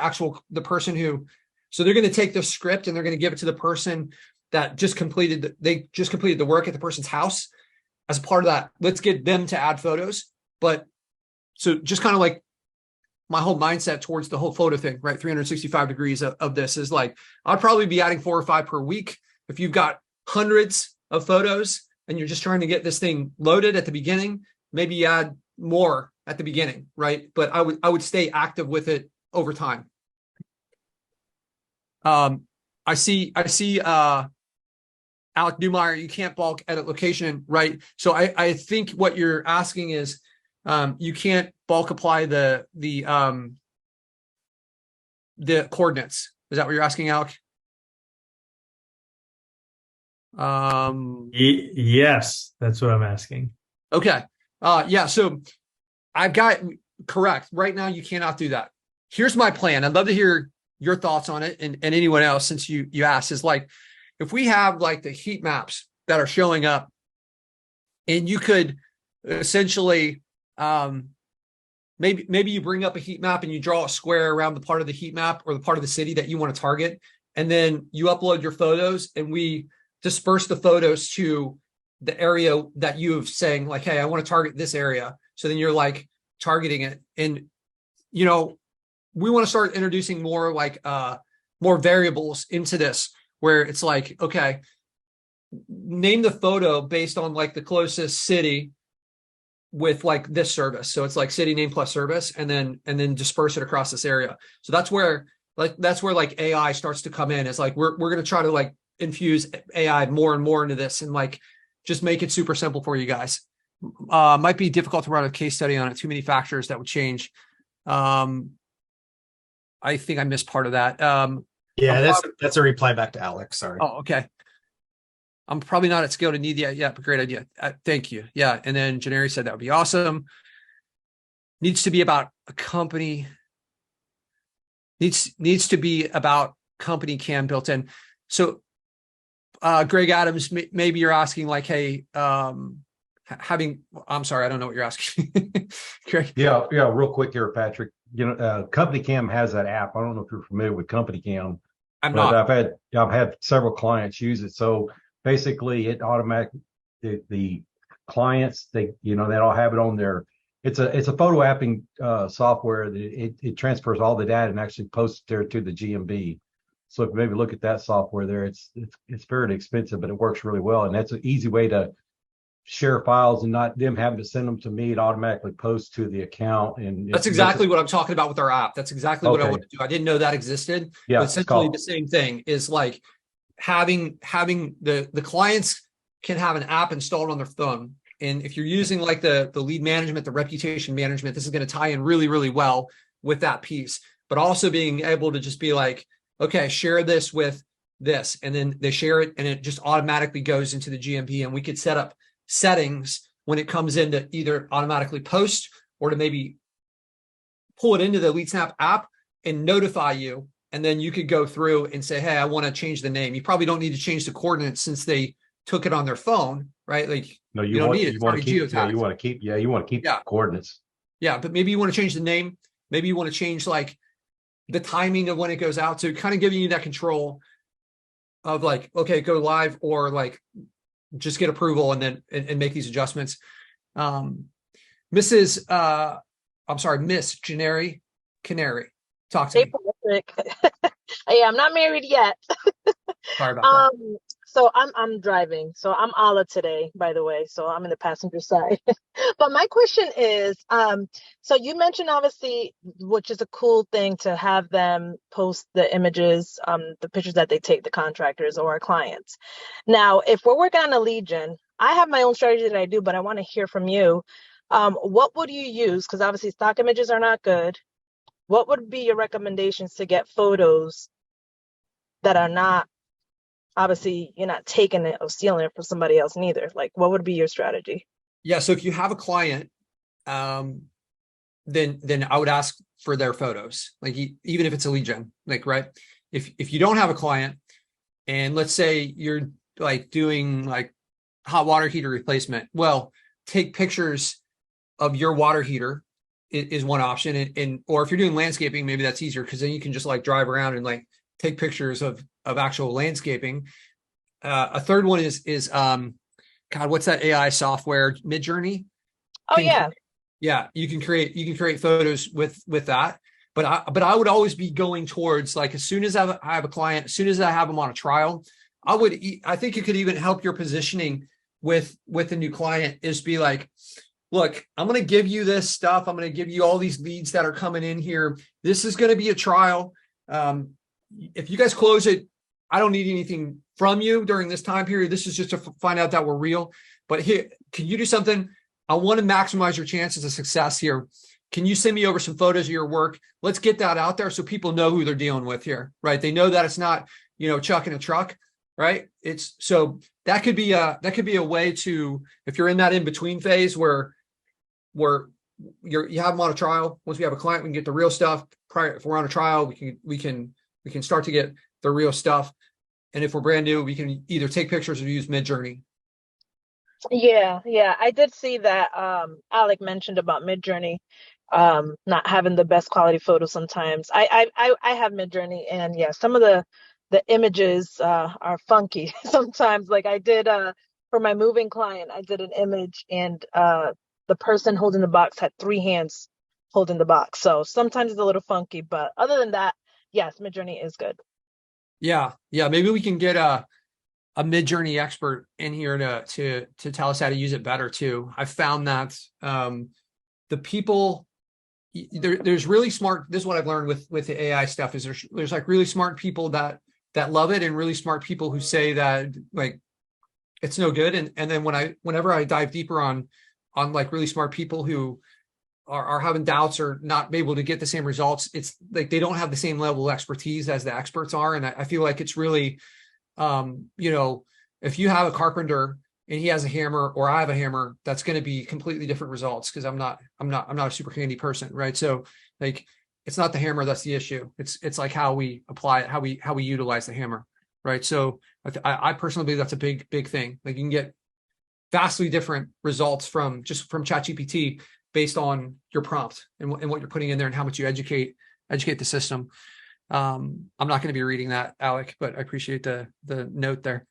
the person who, so they're going to take the script and they're going to give it to the person that just completed the work at the person's house. As a part of that, let's get them to add photos. But so just kind of my whole mindset towards the whole photo thing, right? 365 degrees of this is I'd probably be adding 4 or 5 per week. If you've got hundreds of photos and you're just trying to get this thing loaded at the beginning, maybe you add more at the beginning, right? But I would stay active with it over time. I see Alec Newmeyer, you can't bulk edit location, right? So I think what you're asking is you can't bulk apply the coordinates. Is that what you're asking, Alec? Yes, that's what I'm asking. Okay. Yeah. So I've got correct. Right now, you cannot do that. Here's my plan. I'd love to hear your thoughts on it, and anyone else, since you asked, is if we have the heat maps that are showing up, and you could essentially maybe you bring up a heat map and you draw a square around the part of the heat map or the part of the city that you want to target, and then you upload your photos and we disperse the photos to the area that you've saying hey, I want to target this area. So then you're targeting it. And we want to start introducing more like more variables into this, where it's like, okay, name the photo based on like the closest city with like this service. So it's like city name plus service, and then disperse it across this area. So that's where like AI starts to come in. It's like we're going to try to like infuse AI more and more into this, and like just make it super simple for you guys. Might be difficult to run a case study on it. Too many factors that would change. I think I missed part of that. Yeah, that's a reply back to Alex. Sorry. Oh, okay. I'm probably not at scale to need that yet, but great idea. Thank you. Yeah. And then Janeri said that would be awesome. Needs to be about a company. Needs to be about company cam built in. So Greg Adams, maybe you're asking like, hey, I'm sorry, I don't know what you're asking. Greg. Yeah, real quick here, Patrick. Company Cam has that app. I don't know if you're familiar with Company Cam. I'm not. I've had several clients use it. So basically, it automatically the clients they all have it on their. It's a photo apping software that it transfers all the data and actually posts there to the GMB. So if you maybe look at that software there, it's fairly expensive, but it works really well, and that's an easy way to share files and not them having to send them to me. It automatically posts to the account, and that's exactly what I'm talking about with our app. That's exactly what I want to do. I didn't know that existed. Yeah, but essentially the same thing is like having the clients can have an app installed on their phone. And if you're using like the lead management, the reputation management, this is going to tie in really, really well with that piece, but also being able to just be like, okay, share this with this, and then they share it and it just automatically goes into the GMP, and we could set up settings when it comes in to either automatically post or to maybe pull it into the LeadSnap app and notify you. And then you could go through and say, hey, I want to change the name. You probably don't need to change the coordinates since they took it on their phone, right? Like, no, you don't need it. You want to keep the coordinates. Yeah, but maybe you want to change the name. Maybe you want to change like the timing of when it goes out. So kind of giving you that control of like, okay, go live, or like just get approval and then and make these adjustments. Miss Janeri Canary, talk to me. Yeah, I'm not married yet. Sorry about that. So I'm driving. So I'm Ala today, by the way. So I'm in the passenger side. But my question is, so you mentioned obviously, which is a cool thing to have them post the images, the pictures that they take, the contractors or our clients. Now, if we're working on a lead gen, I have my own strategy that I do, but I want to hear from you. What would you use? Because obviously stock images are not good. What would be your recommendations to get photos that are not, obviously you're not taking it or stealing it from somebody else neither? Like, what would be your strategy? Yeah. So if you have a client, then I would ask for their photos, like even if it's a lead gen, like, right. If you don't have a client, and let's say you're like doing like hot water heater replacement, well, take pictures of your water heater is one option. And or if you're doing landscaping, maybe that's easier, because then you can just like drive around and like take pictures of actual landscaping. A third one is God, what's that AI software? Midjourney. Oh yeah. Yeah, you can create photos with that. But I would always be going towards like, as soon as I have a client, as soon as I have them on a trial, I think it could even help your positioning with a new client is be like, look, I'm going to give you this stuff. I'm going to give you all these leads that are coming in here. This is going to be a trial. If you guys close it, I don't need anything from you during this time period. This is just to find out that we're real. But here, can you do something? I want to maximize your chances of success here. Can you send me over some photos of your work? Let's get that out there so people know who they're dealing with here, right? They know that it's not, chuck in a truck, right? So that could be a way to, if you're in that in-between phase where you have them on a trial. Once we have a client, we can get the real stuff. If we're on a trial, we can start to get the real stuff. And if we're brand new, we can either take pictures or use Midjourney. Yeah. I did see that Alec mentioned about Midjourney not having the best quality photos sometimes. I have Midjourney, and yeah, some of the images are funky sometimes. Like I did for my moving client, I did an image, and the person holding the box had 3 hands holding the box. So sometimes it's a little funky, but other than that, yes, Midjourney is good. Yeah. Maybe we can get a Midjourney expert in here to tell us how to use it better too. I found that the people there's really smart. This is what I've learned with the AI stuff is there's like really smart people that love it and really smart people who say that like it's no good. And then whenever I dive deeper on like really smart people who are having doubts or not able to get the same results, it's like they don't have the same level of expertise as the experts are. And I feel like it's really if you have a carpenter and he has a hammer or I have a hammer, that's going to be completely different results because I'm not a super handy person, right? So like it's not the hammer that's the issue. It's like how we apply it, how we utilize the hammer, right? So I personally believe that's a big thing. Like you can get vastly different results from ChatGPT based on your prompt and what you're putting in there and how much you educate the system. I'm not going to be reading that, Alec, but I appreciate the note there.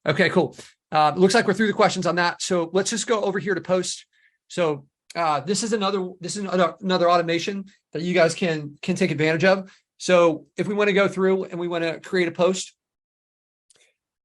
Okay, cool. Looks like we're through the questions on that. So let's just go over here to post. So this is another automation that you guys can take advantage of. So if we want to go through and we want to create a post,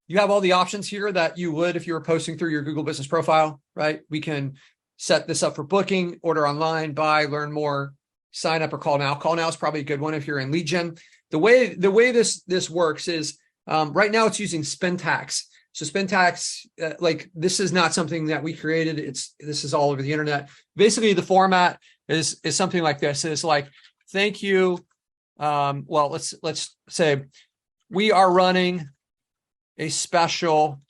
you have all the options here that you would if you were posting through your Google Business Profile, right? We can set this up for booking, order online, buy, learn more, sign up, or call now. Call now is probably a good one if you're in lead gen. The way this works is right now it's using spend tax. So spend tax, like this is not something that we created. This is all over the internet. Basically, the format is something like this. It's like, thank you. Well, let's say we are running a special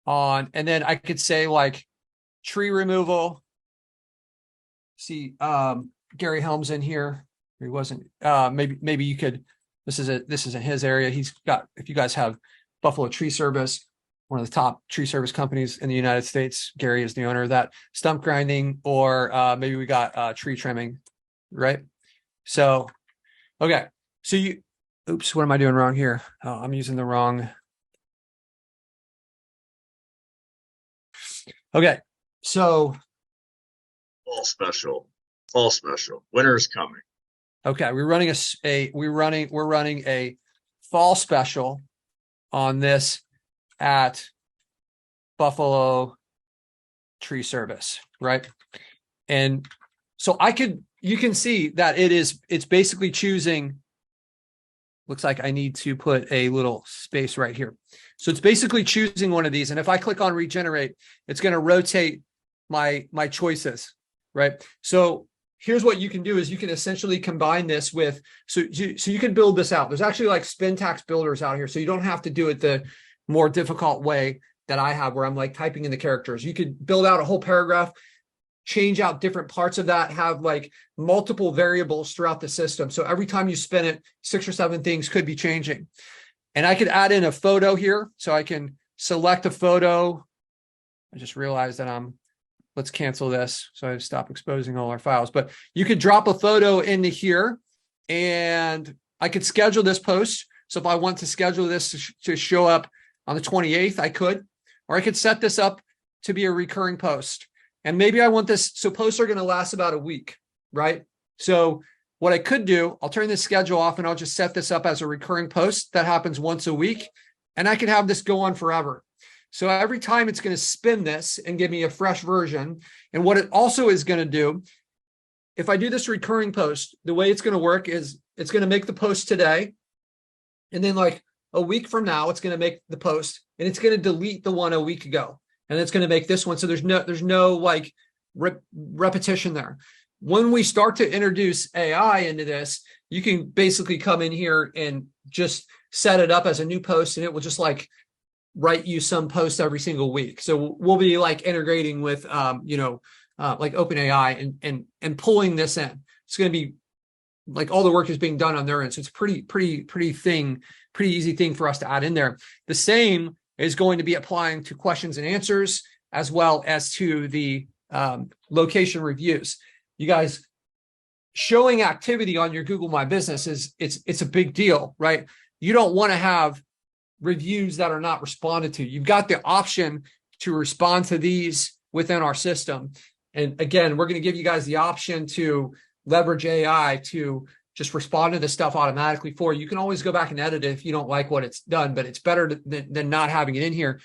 on, and then I could say like tree removal. See, Gary Helms in here. He wasn't. Maybe you could. This is in his area. He's got. If you guys have Buffalo Tree Service, one of the top tree service companies in the United States. Gary is the owner of that. Stump grinding, or maybe we got tree trimming, right? So, okay. So oops, what am I doing wrong here? Oh, I'm using the wrong. Okay, so Fall special. Winter's coming. Okay, we're running a fall special on this at Buffalo Tree Service, right? And so you can see that it's basically choosing. Looks like I need to put a little space right here. So it's basically choosing one of these. And if I click on regenerate, it's going to rotate my choices, right? So here's what you can do is you can essentially combine this with, so you can build this out. There's actually like spend tax builders out here. So you don't have to do it the more difficult way that I have where I'm like typing in the characters. You could build out a whole paragraph, change out different parts of that, have like multiple variables throughout the system. So every time you spin it, 6 or 7 things could be changing. And I could add in a photo here. So I can select a photo. I just realized that let's cancel this. So I stop exposing all our files, but you could drop a photo into here and I could schedule this post. So if I want to schedule this to show up on the 28th, I could, or I could set this up to be a recurring post. And maybe I want this, so posts are going to last about a week, right? So what I could do, I'll turn this schedule off and I'll just set this up as a recurring post that happens once a week. And I can have this go on forever. So every time it's going to spin this and give me a fresh version. And what it also is going to do, if I do this recurring post, the way it's going to work is it's going to make the post today. And then like a week from now, it's going to make the post and it's going to delete the one a week ago. And it's going to make this one. So there's no like repetition there. When we start to introduce AI into this, you can basically come in here and just set it up as a new post and it will just like write you some posts every single week. So we'll be like integrating with, like OpenAI and pulling this in. It's going to be like all the work is being done on their end. So it's pretty easy thing for us to add in there. The same is going to be applying to questions and answers as well as to the location reviews. You guys, showing activity on your Google My Business it's a big deal, right? You don't want to have reviews that are not responded to. You've got the option to respond to these within our system. And again, we're going to give you guys the option to leverage AI to just respond to this stuff automatically for you. You can always go back and edit it if you don't like what it's done, but it's better than not having it in here.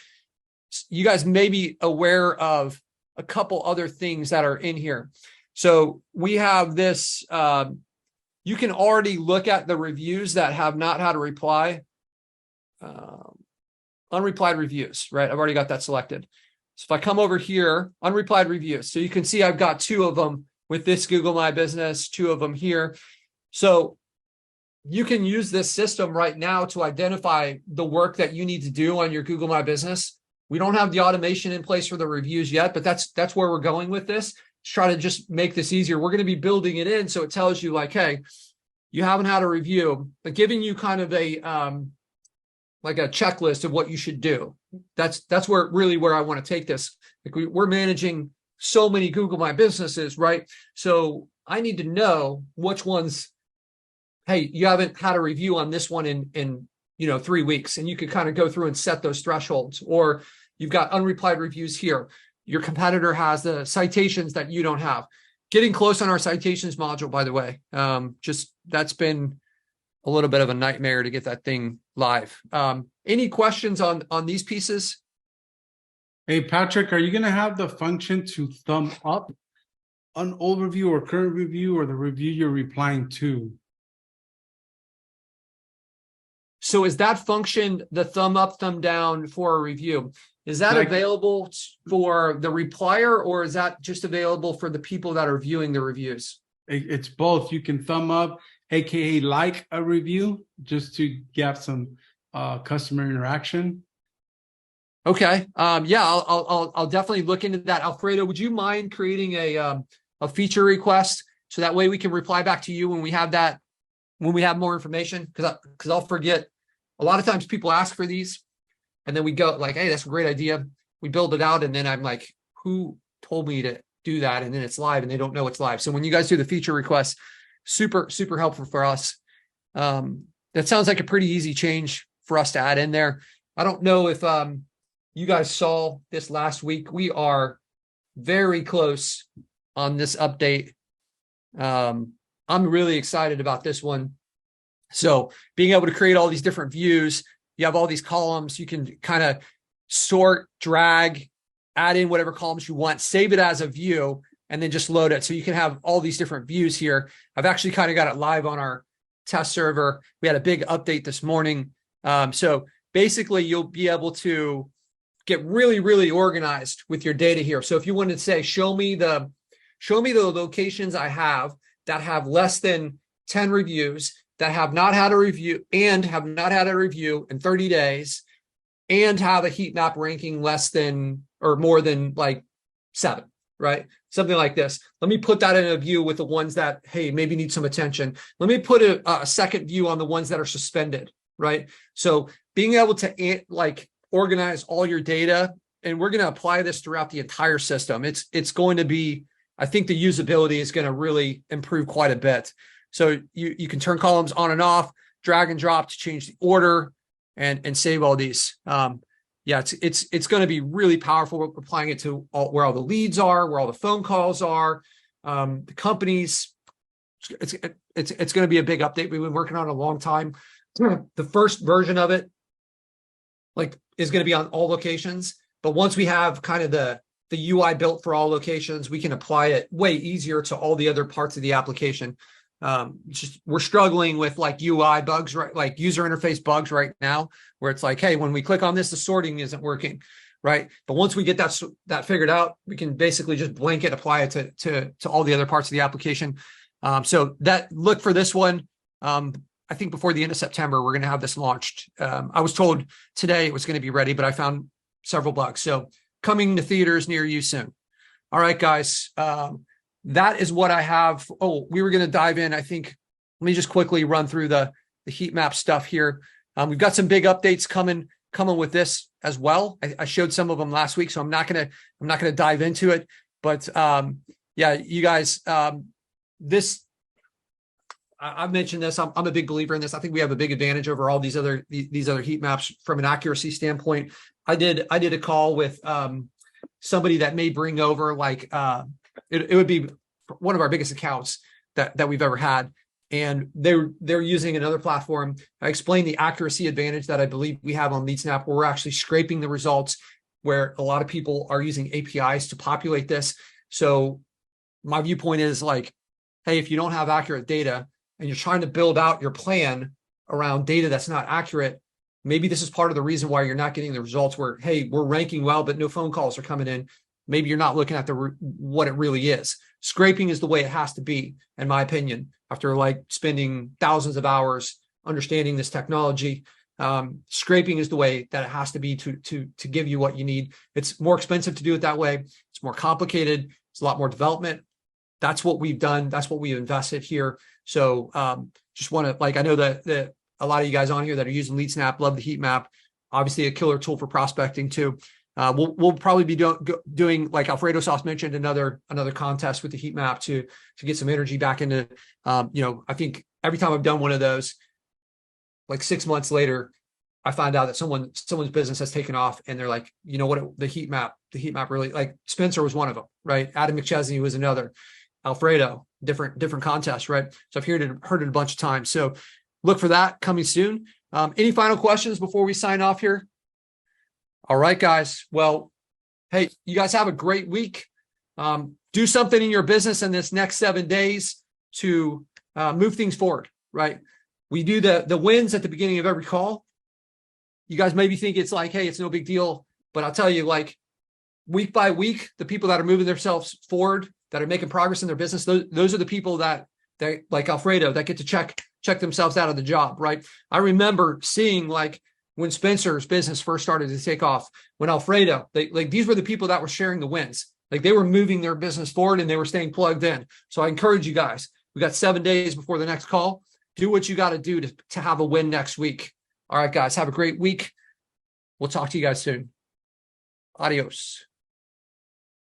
You guys may be aware of a couple other things that are in here. So we have this, you can already look at the reviews that have not had a reply. Unreplied reviews, right? I've already got that selected. So if I come over here, unreplied reviews. So you can see I've got 2 of them with this Google My Business, 2 of them here. So you can use this system right now to identify the work that you need to do on your Google My Business. We don't have the automation in place for the reviews yet, but that's where we're going with this. Try to just make this easier. We're going to be building it in so it tells you like, hey, you haven't had a review, but giving you kind of a like a checklist of what you should do. That's where I want to take this. Like we're managing so many Google My Businesses, right? So I need to know which ones. Hey, you haven't had a review on this one in 3 weeks, and you could kind of go through and set those thresholds. Or you've got unreplied reviews here. Your competitor has the citations that you don't have. Getting close on our citations module, by the way. Just that's been a little bit of a nightmare to get that thing live. Any questions on these pieces? Hey, Patrick, are you going to have the function to thumb up an old review or current review or the review you're replying to? So is that function the thumb up, thumb down for a review? Is that available for the replier, or is that just available for the people that are viewing the reviews? It's both. You can thumb up, aka like a review, just to get some customer interaction. Okay. Yeah, I'll definitely look into that. Alfredo, would you mind creating a feature request so that way we can reply back to you when we have that, when we have more information? Because I'll forget. A lot of times people ask for these, and then we go like, hey, that's a great idea. We build it out, and then I'm like, who told me to do that? And then it's live, and they don't know it's live. So when you guys do the feature requests, super helpful for us. That sounds like a pretty easy change for us to add in there. I don't know if you guys saw this last week. We are very close on this update. I'm really excited about this one. So being able to create all these different views, you have all these columns, you can kind of sort, drag, add in whatever columns you want, save it as a view, and then just load it. So you can have all these different views here. I've actually kind of got it live on our test server. We had a big update this morning. So basically you'll be able to get really organized with your data here. So if you wanted to say, show me the locations I have that have less than 10 reviews, that have not had a review in 30 days, and have a heat map ranking less than or more than like 7, right? Something like this. Let me put that in a view with the ones that, hey, maybe need some attention. Let me put a second view on the ones that are suspended, right? So being able to like organize all your data, and we're going to apply this throughout the entire system. It's going to be, I think the usability is going to really improve quite a bit. So you can turn columns on and off, drag and drop to change the order, and save all these. Yeah, it's going to be really powerful. We're applying it to where all the leads are, where all the phone calls are, the companies. It's going to be a big update. We've been working on it a long time. The first version of it, like, is going to be on all locations. But once we have kind of the UI built for all locations, we can apply it way easier to all the other parts of the application. We're struggling with like UI bugs, right? Like user interface bugs right now, where it's like, hey, when we click on this, the sorting isn't working, right? But once we get that figured out, we can basically just blanket apply it to all the other parts of the application. So that look for this one. I think before the end of September, we're going to have this launched. I was told today it was going to be ready, but I found several bugs. So coming to theaters near you soon. All right, guys. That is what I have. Oh, we were going to dive in. I think, let me just quickly run through the heat map stuff here. We've got some big updates coming with this as well. I showed some of them last week, so I'm not going to dive into it, but yeah, you guys, I've mentioned this. I'm a big believer in this. I think we have a big advantage over all these other heat maps from an accuracy standpoint. I did a call with somebody that may bring over like it would be one of our biggest accounts that we've ever had. And they're using another platform. I explained the accuracy advantage that I believe we have on LeadSnap, where we're actually scraping the results, where a lot of people are using APIs to populate this. So my viewpoint is like, hey, if you don't have accurate data and you're trying to build out your plan around data that's not accurate, maybe this is part of the reason why you're not getting the results where, hey, we're ranking well, but no phone calls are coming in. Maybe you're not looking at what it really is. Scraping is the way it has to be, in my opinion, after like spending thousands of hours understanding this technology. Scraping is the way that it has to be to give you what you need. It's more expensive to do it that way. It's more complicated. It's a lot more development. That's what we've done. That's what we've invested here. So just want to, like, I know that a lot of you guys on here that are using LeadSnap love the heat map. Obviously a killer tool for prospecting too. We'll probably be doing, like Alfredo Sauce mentioned, another contest with the heat map to get some energy back into, I think every time I've done one of those, like 6 months later, I find out that someone's business has taken off, and they're like, you know what, the heat map really, like Spencer was one of them, right? Adam McChesney was another. Alfredo, different contest, right? So I've heard it a bunch of times. So look for that coming soon. Any final questions before we sign off here? All right, guys. Well, hey, you guys have a great week. Do something in your business in this next 7 days to move things forward, right? We do the wins at the beginning of every call. You guys maybe think it's like, hey, it's no big deal. But I'll tell you, like, week by week, the people that are moving themselves forward, that are making progress in their business, those are the people that like Alfredo, that get to check themselves out of the job, right? I remember seeing, like, when Spencer's business first started to take off, when Alfredo, these were the people that were sharing the wins. Like, they were moving their business forward and they were staying plugged in. So I encourage you guys, we got 7 days before the next call. Do what you got to do to have a win next week. All right, guys, have a great week. We'll talk to you guys soon. Adios.